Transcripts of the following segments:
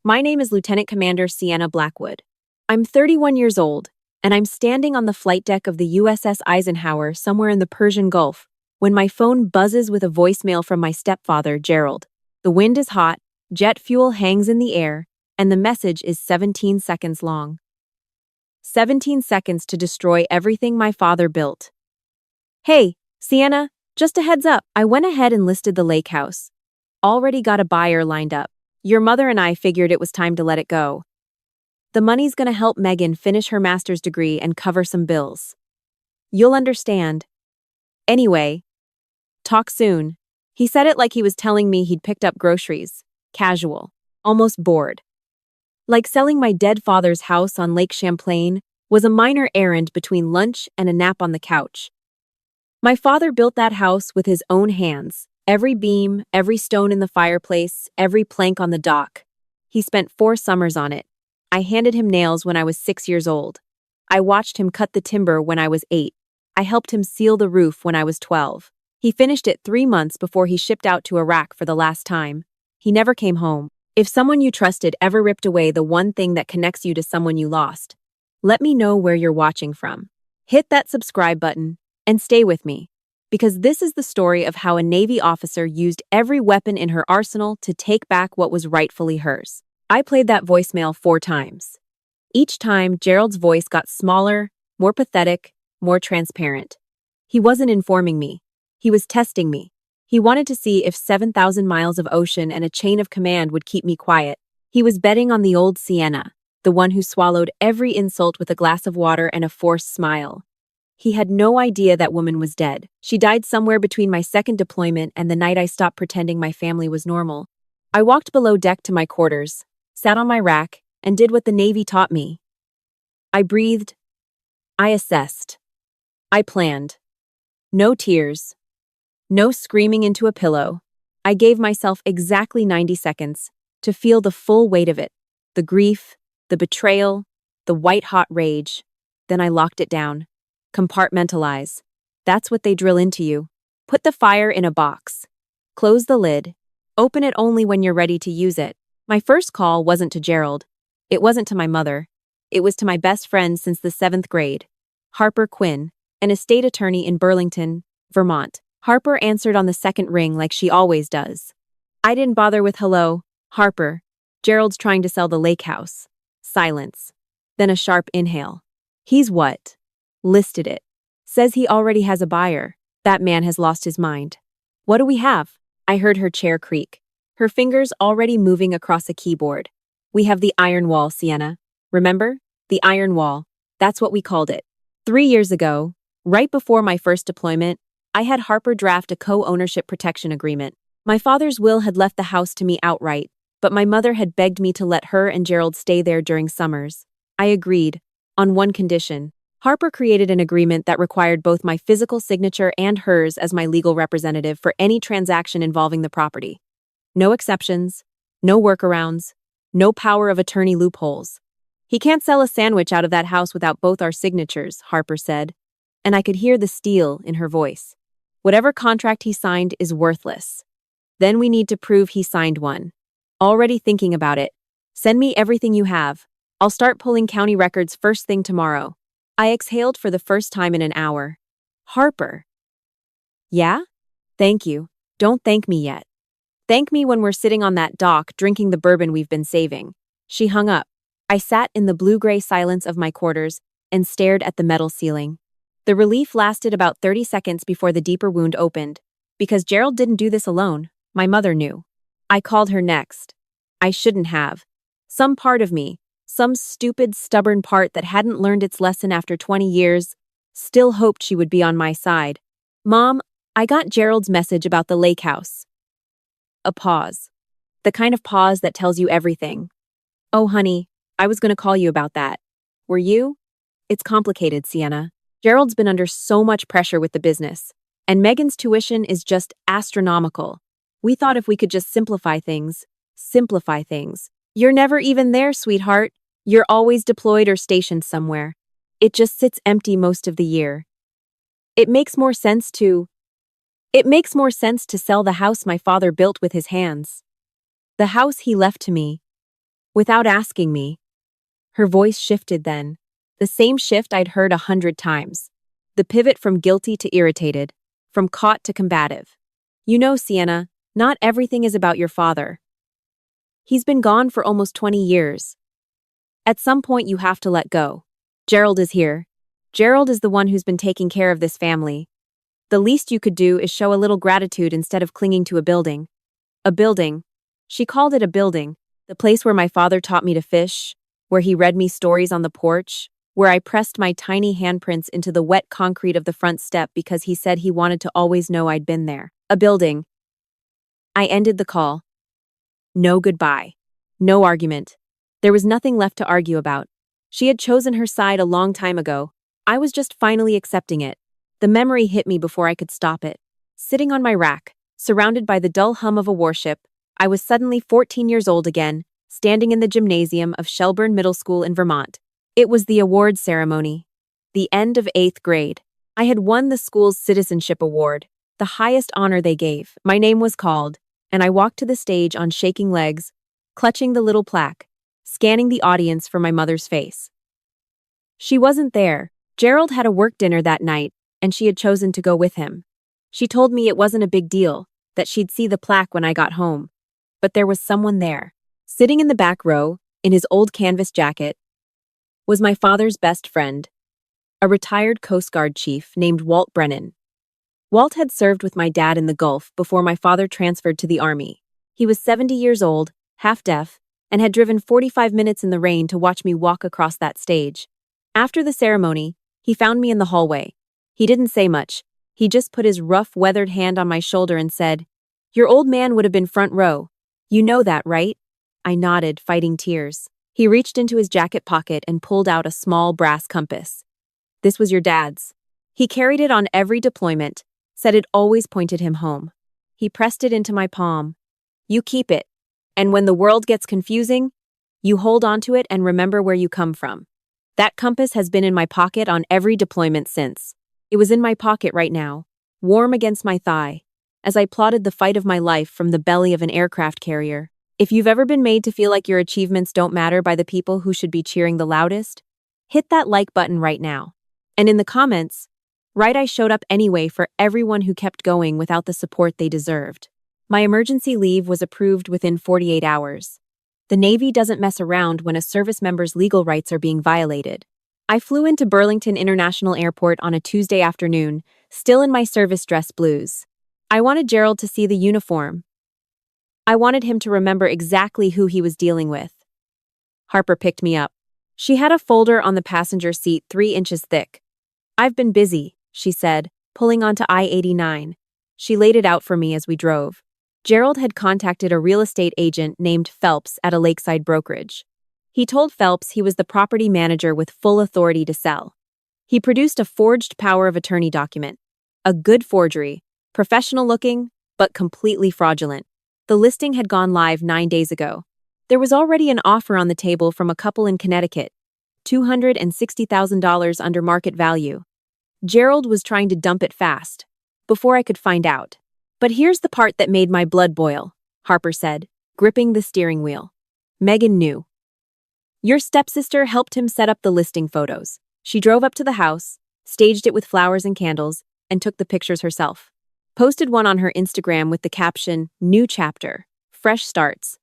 My name is Lieutenant Commander Sienna Blackwood. I'm 31 years old, and I'm standing on the flight deck of the USS Eisenhower somewhere in the Persian Gulf when my phone buzzes with a voicemail from my stepfather, Gerald. The wind is hot, jet fuel hangs in the air, and the message is 17 seconds long. 17 seconds to destroy everything my father built. Hey, Sienna, just a heads up, I went ahead and listed the lake house. Already got a buyer lined up. Your mother and I figured it was time to let it go. The money's gonna help Megan finish her master's degree and cover some bills. You'll understand. Anyway, talk soon. He said it like he was telling me he'd picked up groceries. Casual. Almost bored. Like selling my dead father's house on Lake Champlain was a minor errand between lunch and a nap on the couch. My father built that house with his own hands. Every beam, every stone in the fireplace, every plank on the dock. He spent 4 summers on it. I handed him nails when I was 6 years old. I watched him cut the timber when I was 8. I helped him seal the roof when I was 12. He finished it 3 months before he shipped out to Iraq for the last time. He never came home. If someone you trusted ever ripped away the one thing that connects you to someone you lost, let me know where you're watching from. Hit that subscribe button and stay with me, because this is the story of how a Navy officer used every weapon in her arsenal to take back what was rightfully hers. I played that voicemail 4 times. Each time, Gerald's voice got smaller, more pathetic, more transparent. He wasn't informing me. He was testing me. He wanted to see if 7,000 miles of ocean and a chain of command would keep me quiet. He was betting on the old Sienna, the one who swallowed every insult with a glass of water and a forced smile. He had no idea that woman was dead. She died somewhere between my second deployment and the night I stopped pretending my family was normal. I walked below deck to my quarters, sat on my rack, and did what the Navy taught me. I breathed. I assessed. I planned. No tears. No screaming into a pillow. I gave myself exactly 90 seconds to feel the full weight of it, the grief, the betrayal, the white-hot rage. Then I locked it down. Compartmentalize. That's what they drill into you. Put the fire in a box. Close the lid. Open it only when you're ready to use it. My first call wasn't to Gerald. It wasn't to my mother. It was to my best friend since the 7th grade, Harper Quinn, an estate attorney in Burlington, Vermont. Harper answered on the second ring like she always does. I didn't bother with hello, Harper. Gerald's trying to sell the lake house. Silence. Then a sharp inhale. He's what? Listed it. Says he already has a buyer. That man has lost his mind. What do we have? I heard her chair creak, her fingers already moving across a keyboard. We have the iron wall, Sienna. Remember? The iron wall. That's what we called it. 3 years ago, right before my first deployment, I had Harper draft a co-ownership protection agreement. My father's will had left the house to me outright, but my mother had begged me to let her and Gerald stay there during summers. I agreed, on one condition. Harper created an agreement that required both my physical signature and hers as my legal representative for any transaction involving the property. No exceptions, no workarounds, no power of attorney loopholes. He can't sell a sandwich out of that house without both our signatures, Harper said, and I could hear the steel in her voice. Whatever contract he signed is worthless. Then we need to prove he signed one. Already thinking about it. Send me everything you have. I'll start pulling county records first thing tomorrow. I exhaled for the first time in an hour. Harper. Yeah? Thank you. Don't thank me yet. Thank me when we're sitting on that dock drinking the bourbon we've been saving. She hung up. I sat in the blue-gray silence of my quarters and stared at the metal ceiling. The relief lasted about 30 seconds before the deeper wound opened. Because Gerald didn't do this alone, my mother knew. I called her next. I shouldn't have. Some part of me, some stupid, stubborn part that hadn't learned its lesson after 20 years, still hoped she would be on my side. Mom, I got Gerald's message about the lake house. A pause. The kind of pause that tells you everything. Oh, honey, I was going to call you about that. Were you? It's complicated, Sienna. Gerald's been under so much pressure with the business, and Megan's tuition is just astronomical. We thought if we could just simplify things. You're never even there, sweetheart. You're always deployed or stationed somewhere. It just sits empty most of the year. It makes more sense to sell the house my father built with his hands. The house he left to me, Without asking me. Her voice shifted then. The same shift I'd heard 100 times. The pivot from guilty to irritated, from caught to combative. You know, Sienna, not everything is about your father. He's been gone for almost 20 years. At some point you have to let go. Gerald is here. Gerald is the one who's been taking care of this family. The least you could do is show a little gratitude instead of clinging to a building. A building. She called it a building, the place where my father taught me to fish, where he read me stories on the porch, where I pressed my tiny handprints into the wet concrete of the front step because he said he wanted to always know I'd been there. A building. I ended the call. No goodbye. No argument. There was nothing left to argue about. She had chosen her side a long time ago. I was just finally accepting it. The memory hit me before I could stop it. Sitting on my rack, surrounded by the dull hum of a warship, I was suddenly 14 years old again, standing in the gymnasium of Shelburne Middle School in Vermont. It was the awards ceremony. The end of 8th grade. I had won the school's citizenship award, the highest honor they gave. My name was called, and I walked to the stage on shaking legs, clutching the little plaque, scanning the audience for my mother's face. She wasn't there. Gerald had a work dinner that night, and she had chosen to go with him. She told me it wasn't a big deal, that she'd see the plaque when I got home. But there was someone there. Sitting in the back row, in his old canvas jacket, was my father's best friend, a retired Coast Guard chief named Walt Brennan. Walt had served with my dad in the Gulf before my father transferred to the Army. He was 70 years old, half-deaf, and had driven 45 minutes in the rain to watch me walk across that stage. After the ceremony, he found me in the hallway. He didn't say much. He just put his rough, weathered hand on my shoulder and said, "Your old man would have been front row. You know that, right?" I nodded, fighting tears. He reached into his jacket pocket and pulled out a small brass compass. "This was your dad's. He carried it on every deployment, said it always pointed him home." He pressed it into my palm. "You keep it, and when the world gets confusing, you hold on to it and remember where you come from." That compass has been in my pocket on every deployment since. It was in my pocket right now, warm against my thigh, as I plotted the fight of my life from the belly of an aircraft carrier. If you've ever been made to feel like your achievements don't matter by the people who should be cheering the loudest, hit that like button right now. And in the comments, write "I showed up anyway" for everyone who kept going without the support they deserved. My emergency leave was approved within 48 hours. The Navy doesn't mess around when a service member's legal rights are being violated. I flew into Burlington International Airport on a Tuesday afternoon, still in my service dress blues. I wanted Gerald to see the uniform. I wanted him to remember exactly who he was dealing with. Harper picked me up. She had a folder on the passenger seat 3 inches thick. "I've been busy," she said, pulling onto I-89. She laid it out for me as we drove. Gerald had contacted a real estate agent named Phelps at a lakeside brokerage. He told Phelps he was the property manager with full authority to sell. He produced a forged power of attorney document. A good forgery, professional looking, but completely fraudulent. The listing had gone live 9 days ago. There was already an offer on the table from a couple in Connecticut, $260,000 under market value. Gerald was trying to dump it fast, before I could find out. "But here's the part that made my blood boil," Harper said, gripping the steering wheel. "Megan knew. Your stepsister helped him set up the listing photos. She drove up to the house, staged it with flowers and candles, and took the pictures herself. Posted one on her Instagram with the caption, 'New chapter, fresh starts,'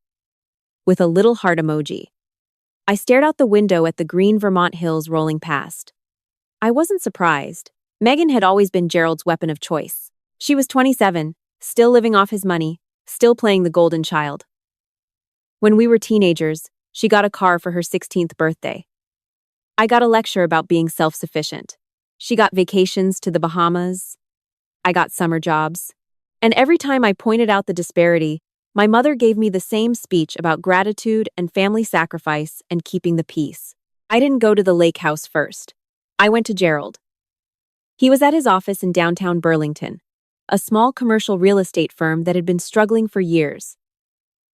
with a little heart emoji. I stared out the window at the green Vermont hills rolling past. I wasn't surprised. Megan had always been Gerald's weapon of choice. She was 27, still living off his money, still playing the golden child. When we were teenagers, she got a car for her 16th birthday. I got a lecture about being self-sufficient. She got vacations to the Bahamas. I got summer jobs. And every time I pointed out the disparity, my mother gave me the same speech about gratitude and family sacrifice and keeping the peace. I didn't go to the lake house first. I went to Gerald. He was at his office in downtown Burlington, a small commercial real estate firm that had been struggling for years.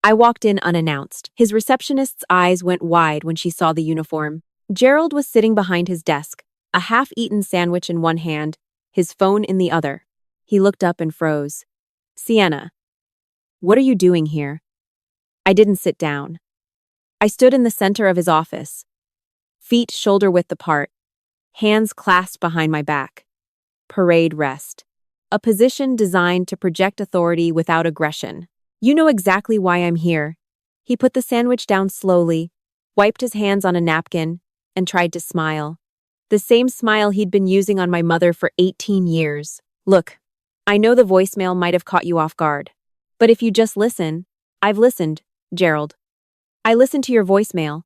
I walked in unannounced. His receptionist's eyes went wide when she saw the uniform. Gerald was sitting behind his desk, a half-eaten sandwich in one hand, his phone in the other. He looked up and froze. "Sienna, what are you doing here?" I didn't sit down. I stood in the center of his office, feet shoulder-width apart, hands clasped behind my back. Parade rest. A position designed to project authority without aggression. You know exactly why I'm here. He put the sandwich down slowly, wiped his hands on a napkin, and tried to smile. The same smile he'd been using on my mother for 18 years. Look, I know the voicemail might have caught you off guard. But if you just listen, I've listened, Gerald. I listened to your voicemail.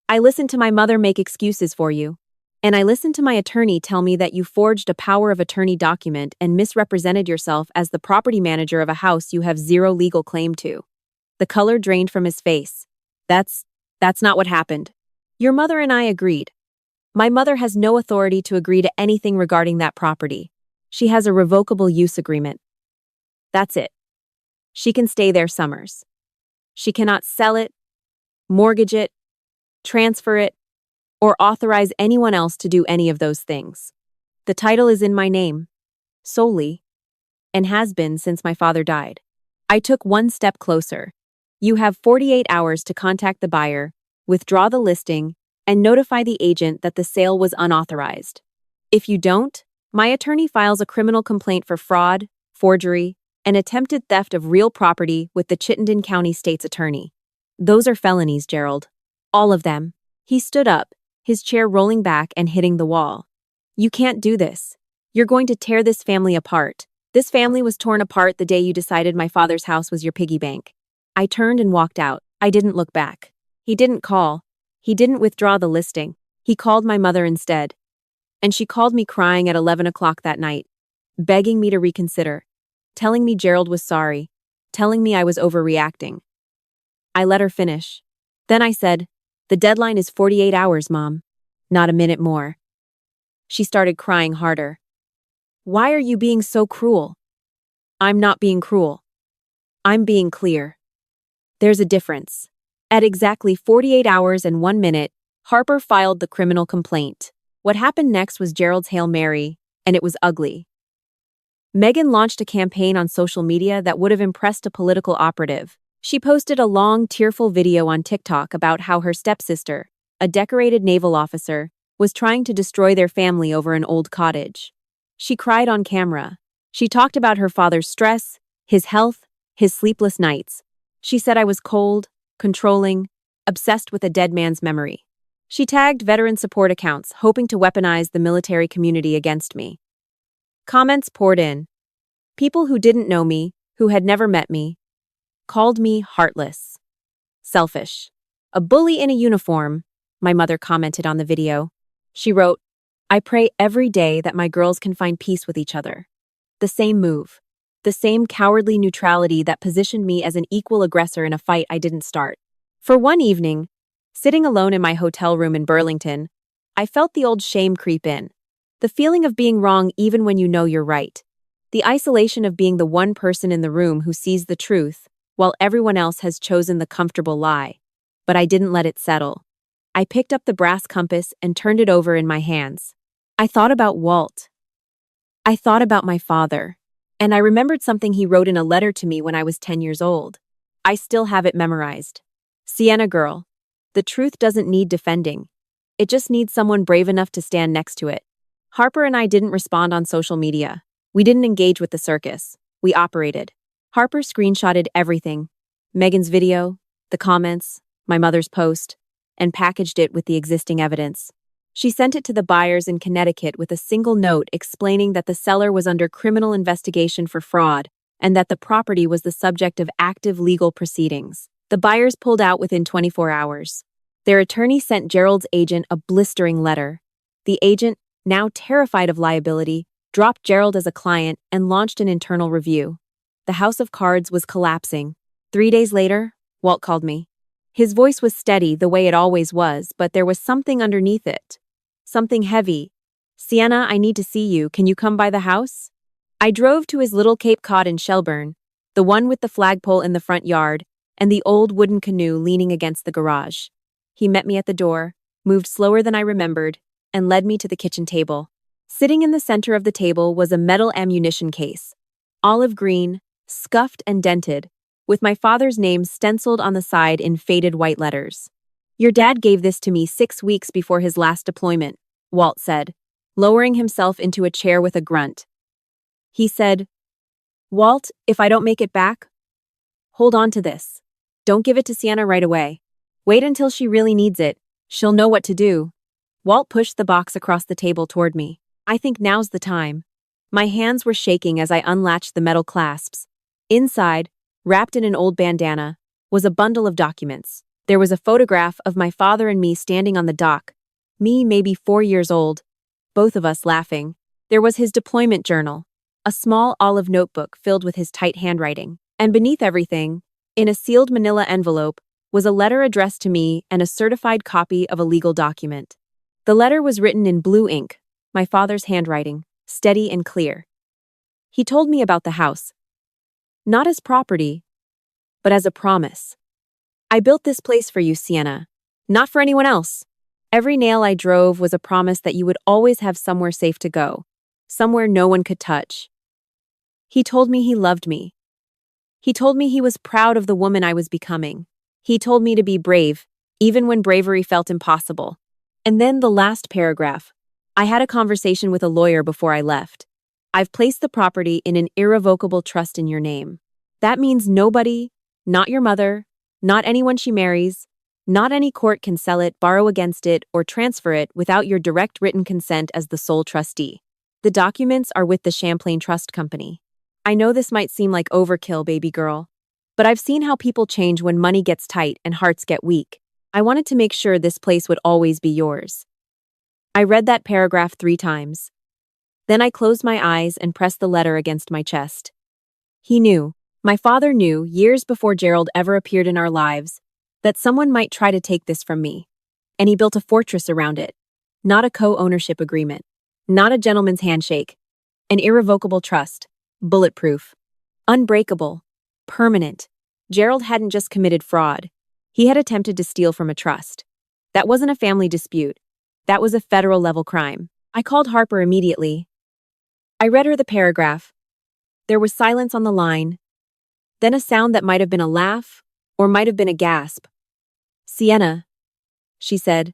I listened to my mother make excuses for you. And I listened to my attorney tell me that you forged a power of attorney document and misrepresented yourself as the property manager of a house you have zero legal claim to. The color drained from his face. That's not what happened. Your mother and I agreed. My mother has no authority to agree to anything regarding that property. She has a revocable use agreement. That's it. She can stay there summers. She cannot sell it, mortgage it, transfer it, or authorize anyone else to do any of those things. The title is in my name, solely, and has been since my father died. I took one step closer. You have 48 hours to contact the buyer, withdraw the listing, and notify the agent that the sale was unauthorized. If you don't, my attorney files a criminal complaint for fraud, forgery, and attempted theft of real property with the Chittenden County State's Attorney. Those are felonies, Gerald. All of them. He stood up, his chair rolling back and hitting the wall. You can't do this. You're going to tear this family apart. This family was torn apart the day you decided my father's house was your piggy bank. I turned and walked out. I didn't look back. He didn't call. He didn't withdraw the listing. He called my mother instead. And she called me crying at 11 o'clock that night, begging me to reconsider, telling me Gerald was sorry, telling me I was overreacting. I let her finish. Then I said, "The deadline is 48 hours, Mom. Not a minute more." She started crying harder. "Why are you being so cruel?" "I'm not being cruel. I'm being clear. There's a difference." At exactly 48 hours and 1 minute, Harper filed the criminal complaint. What happened next was Gerald's Hail Mary, and it was ugly. Megan launched a campaign on social media that would have impressed a political operative. She posted a long, tearful video on TikTok about how her stepsister, a decorated naval officer, was trying to destroy their family over an old cottage. She cried on camera. She talked about her father's stress, his health, his sleepless nights. She said I was cold, controlling, obsessed with a dead man's memory. She tagged veteran support accounts, hoping to weaponize the military community against me. Comments poured in. People who didn't know me, who had never met me, called me heartless, selfish, a bully in a uniform, my mother commented on the video. She wrote, "I pray every day that my girls can find peace with each other." The same move. The same cowardly neutrality that positioned me as an equal aggressor in a fight I didn't start. For one evening, sitting alone in my hotel room in Burlington, I felt the old shame creep in. The feeling of being wrong even when you know you're right. The isolation of being the one person in the room who sees the truth, while everyone else has chosen the comfortable lie. But I didn't let it settle. I picked up the brass compass and turned it over in my hands. I thought about Walt. I thought about my father. And I remembered something he wrote in a letter to me when I was 10 years old. I still have it memorized. "Sienna girl, the truth doesn't need defending. It just needs someone brave enough to stand next to it." Harper and I didn't respond on social media. We didn't engage with the circus. We operated. Harper screenshotted everything. Megan's video, the comments, my mother's post, and packaged it with the existing evidence. She sent it to the buyers in Connecticut with a single note explaining that the seller was under criminal investigation for fraud and that the property was the subject of active legal proceedings. The buyers pulled out within 24 hours. Their attorney sent Gerald's agent a blistering letter. The agent, now terrified of liability, dropped Gerald as a client and launched an internal review. The house of cards was collapsing. 3 days later, Walt called me. His voice was steady the way it always was, but there was something underneath it. Something heavy. "Sienna, I need to see you. Can you come by the house?" I drove to his little Cape Cod in Shelburne, the one with the flagpole in the front yard and the old wooden canoe leaning against the garage. He met me at the door, moved slower than I remembered, and led me to the kitchen table. Sitting in the center of the table was a metal ammunition case, olive green, scuffed and dented, with my father's name stenciled on the side in faded white letters. Your dad gave this to me 6 weeks before his last deployment, Walt said, lowering himself into a chair with a grunt. He said, Walt, if I don't make it back, hold on to this. Don't give it to Sienna right away. Wait until she really needs it. She'll know what to do. Walt pushed the box across the table toward me. I think now's the time. My hands were shaking as I unlatched the metal clasps. Inside, wrapped in an old bandana, was a bundle of documents. There was a photograph of my father and me standing on the dock. Me maybe 4 years old. Both of us laughing. There was his deployment journal, a small olive notebook filled with his tight handwriting. And beneath everything, in a sealed manila envelope, was a letter addressed to me and a certified copy of a legal document. The letter was written in blue ink, my father's handwriting, steady and clear. He told me about the house. Not as property, but as a promise. I built this place for you, Sienna. Not for anyone else. Every nail I drove was a promise that you would always have somewhere safe to go, somewhere no one could touch. He told me he loved me. He told me he was proud of the woman I was becoming. He told me to be brave, even when bravery felt impossible. And then the last paragraph. I had a conversation with a lawyer before I left. I've placed the property in an irrevocable trust in your name. That means nobody, not your mother, not anyone she marries, not any court can sell it, borrow against it, or transfer it without your direct written consent as the sole trustee. The documents are with the Champlain Trust Company. I know this might seem like overkill, baby girl, but I've seen how people change when money gets tight and hearts get weak. I wanted to make sure this place would always be yours. I read that paragraph 3 times. Then I closed my eyes and pressed the letter against my chest. He knew, my father knew, years before Gerald ever appeared in our lives, that someone might try to take this from me. And he built a fortress around it. Not a co-ownership agreement. Not a gentleman's handshake. An irrevocable trust. Bulletproof. Unbreakable. Permanent. Gerald hadn't just committed fraud. He had attempted to steal from a trust. That wasn't a family dispute. That was a federal-level crime. I called Harper immediately. I read her the paragraph. There was silence on the line. Then a sound that might have been a laugh, or might have been a gasp. Sienna, she said.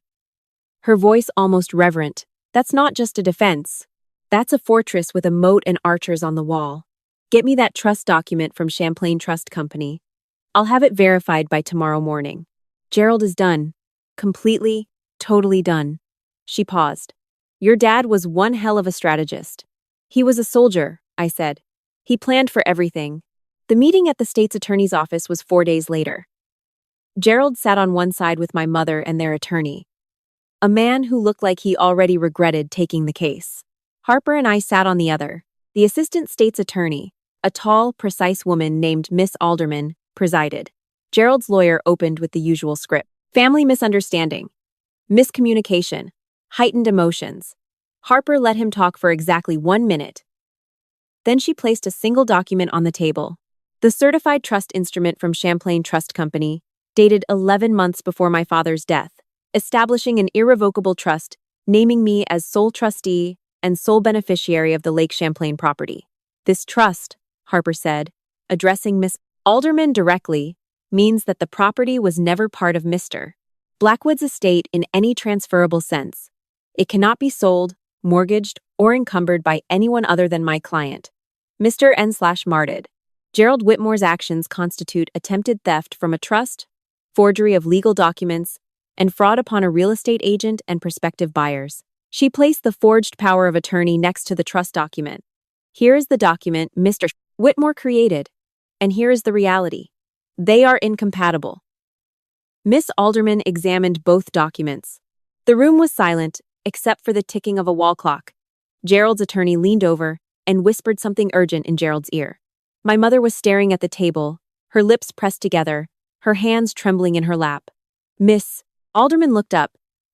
Her voice almost reverent. That's not just a defense. That's a fortress with a moat and archers on the wall. Get me that trust document from Champlain Trust Company. I'll have it verified by tomorrow morning. Gerald is done. Completely, totally done. She paused. Your dad was one hell of a strategist. He was a soldier, I said. He planned for everything. The meeting at the state's attorney's office was 4 days later. Gerald sat on one side with my mother and their attorney, a man who looked like he already regretted taking the case. Harper and I sat on the other. The assistant state's attorney, a tall, precise woman named Miss Alderman, presided. Gerald's lawyer opened with the usual script. Family misunderstanding. Miscommunication. Heightened emotions. Harper let him talk for exactly 1 minute. Then she placed a single document on the table. The certified trust instrument from Champlain Trust Company, dated 11 months before my father's death, establishing an irrevocable trust, naming me as sole trustee and sole beneficiary of the Lake Champlain property. This trust, Harper said, addressing Miss Alderman directly, means that the property was never part of Mr. Blackwood's estate in any transferable sense. It cannot be sold, mortgaged, or encumbered by anyone other than my client, Mr. N/Marted. Gerald Whitmore's actions constitute attempted theft from a trust, forgery of legal documents, and fraud upon a real estate agent and prospective buyers. She placed the forged power of attorney next to the trust document. Here is the document Mr. Whitmore created, and here is the reality. They are incompatible. Miss Alderman examined both documents. The room was silent, except for the ticking of a wall clock. Gerald's attorney leaned over and whispered something urgent in Gerald's ear. My mother was staring at the table, her lips pressed together, her hands trembling in her lap. Miss Alderman looked up.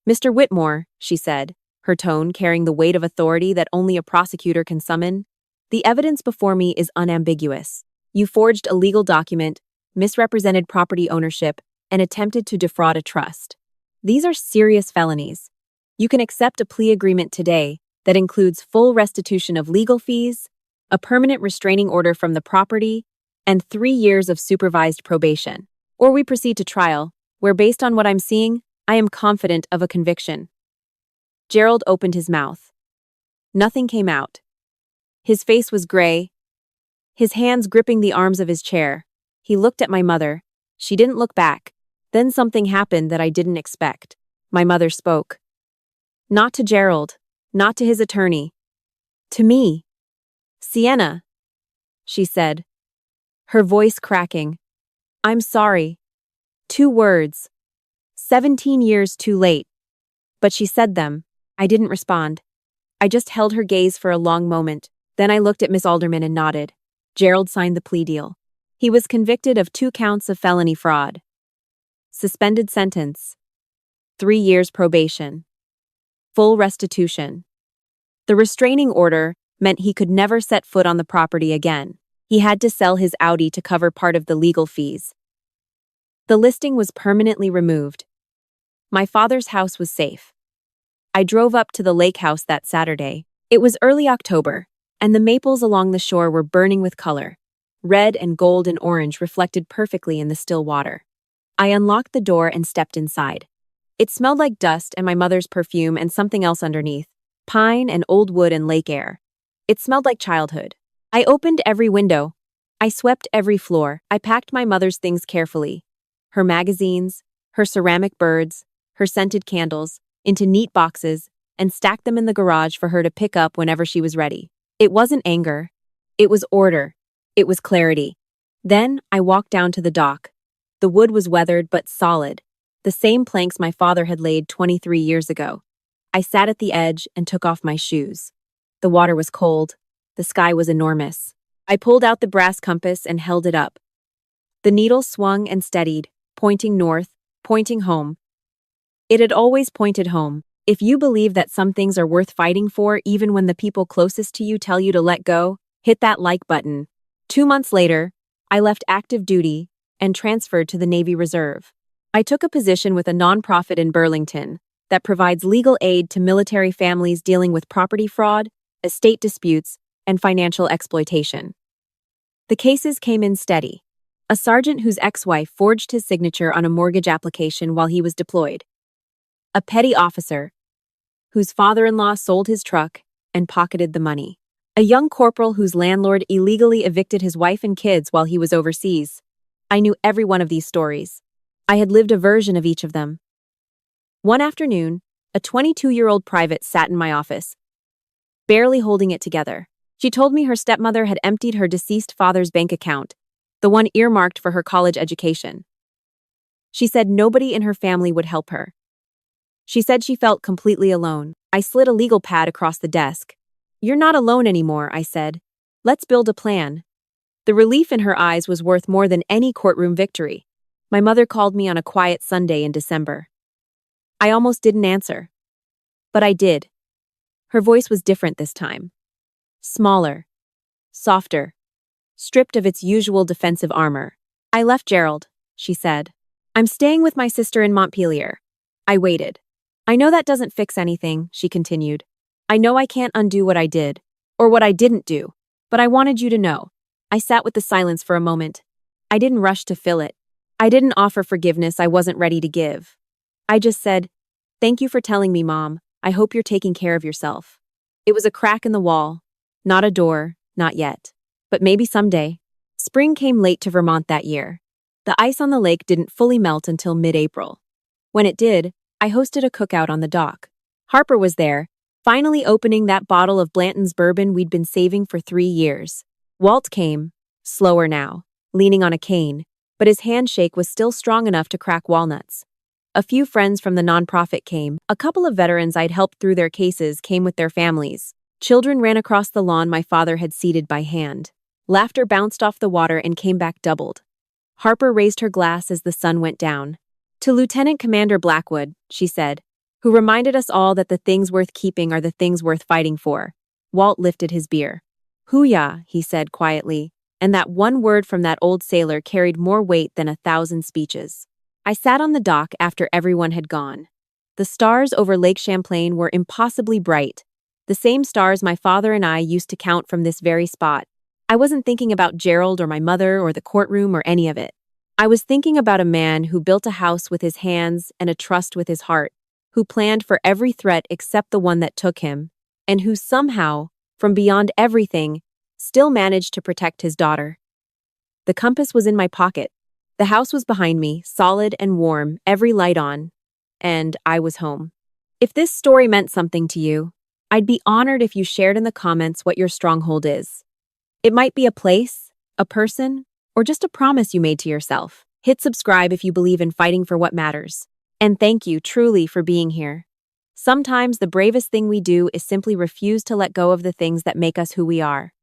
Mr. Whitmore, she said, her tone carrying the weight of authority that only a prosecutor can summon. The evidence before me is unambiguous. You forged a legal document, misrepresented property ownership, and attempted to defraud a trust. These are serious felonies. You can accept a plea agreement today that includes full restitution of legal fees, a permanent restraining order from the property, and 3 years of supervised probation. Or we proceed to trial, where based on what I'm seeing, I am confident of a conviction." Gerald opened his mouth. Nothing came out. His face was gray, his hands gripping the arms of his chair. He looked at my mother. She didn't look back. Then something happened that I didn't expect. My mother spoke. Not to Gerald, not to his attorney. To me. "Sienna," she said, her voice cracking. "I'm sorry." 2 words. 17 years too late. But she said them. I didn't respond. I just held her gaze for a long moment. Then I looked at Miss Alderman and nodded. Gerald signed the plea deal. He was convicted of 2 counts of felony fraud. Suspended sentence. 3 years probation. Full restitution. The restraining order meant he could never set foot on the property again. He had to sell his Audi to cover part of the legal fees. The listing was permanently removed. My father's house was safe. I drove up to the lake house that Saturday. It was early October, and the maples along the shore were burning with color. Red and gold and orange reflected perfectly in the still water. I unlocked the door and stepped inside. It smelled like dust and my mother's perfume and something else underneath, pine and old wood and lake air. It smelled like childhood. I opened every window. I swept every floor. I packed my mother's things carefully. Her magazines, her ceramic birds, her scented candles, into neat boxes, and stacked them in the garage for her to pick up whenever she was ready. It wasn't anger. It was order. It was clarity. Then I walked down to the dock. The wood was weathered but solid, the same planks my father had laid 23 years ago. I sat at the edge and took off my shoes. The water was cold. The sky was enormous. I pulled out the brass compass and held it up. The needle swung and steadied, pointing north, pointing home. It had always pointed home. If you believe that some things are worth fighting for even when the people closest to you tell you to let go, hit that like button. 2 months later, I left active duty and transferred to the Navy Reserve. I took a position with a nonprofit in Burlington that provides legal aid to military families dealing with property fraud, estate disputes, and financial exploitation. The cases came in steady. A sergeant whose ex-wife forged his signature on a mortgage application while he was deployed. A petty officer whose father-in-law sold his truck and pocketed the money. A young corporal whose landlord illegally evicted his wife and kids while he was overseas. I knew every one of these stories. I had lived a version of each of them. One afternoon, a 22-year-old private sat in my office, barely holding it together. She told me her stepmother had emptied her deceased father's bank account, the one earmarked for her college education. She said nobody in her family would help her. She said she felt completely alone. I slid a legal pad across the desk. "You're not alone anymore," I said. "Let's build a plan." The relief in her eyes was worth more than any courtroom victory. My mother called me on a quiet Sunday in December. I almost didn't answer. But I did. Her voice was different this time. Smaller. Softer. Stripped of its usual defensive armor. "I left Gerald," she said. "I'm staying with my sister in Montpelier." I waited. "I know that doesn't fix anything," she continued. "I know I can't undo what I did, or what I didn't do, but I wanted you to know." I sat with the silence for a moment. I didn't rush to fill it. I didn't offer forgiveness I wasn't ready to give. I just said, "Thank you for telling me, Mom. I hope you're taking care of yourself." It was a crack in the wall. Not a door, not yet. But maybe someday. Spring came late to Vermont that year. The ice on the lake didn't fully melt until mid-April. When it did, I hosted a cookout on the dock. Harper was there, finally opening that bottle of Blanton's bourbon we'd been saving for 3 years. Walt came, slower now, leaning on a cane, but his handshake was still strong enough to crack walnuts. A few friends from the nonprofit came. A couple of veterans I'd helped through their cases came with their families. Children ran across the lawn my father had seeded by hand. Laughter bounced off the water and came back doubled. Harper raised her glass as the sun went down. "To Lieutenant Commander Blackwood," she said, "who reminded us all that the things worth keeping are the things worth fighting for." Walt lifted his beer. "Hoo-yah," he said quietly, and that one word from that old sailor carried more weight than 1,000 speeches. I sat on the dock after everyone had gone. The stars over Lake Champlain were impossibly bright, the same stars my father and I used to count from this very spot. I wasn't thinking about Gerald or my mother or the courtroom or any of it. I was thinking about a man who built a house with his hands and a trust with his heart, who planned for every threat except the one that took him, and who somehow, from beyond everything, still managed to protect his daughter. The compass was in my pocket. The house was behind me, solid and warm, every light on, and I was home. If this story meant something to you, I'd be honored if you shared in the comments what your stronghold is. It might be a place, a person, or just a promise you made to yourself. Hit subscribe if you believe in fighting for what matters. And thank you truly for being here. Sometimes the bravest thing we do is simply refuse to let go of the things that make us who we are.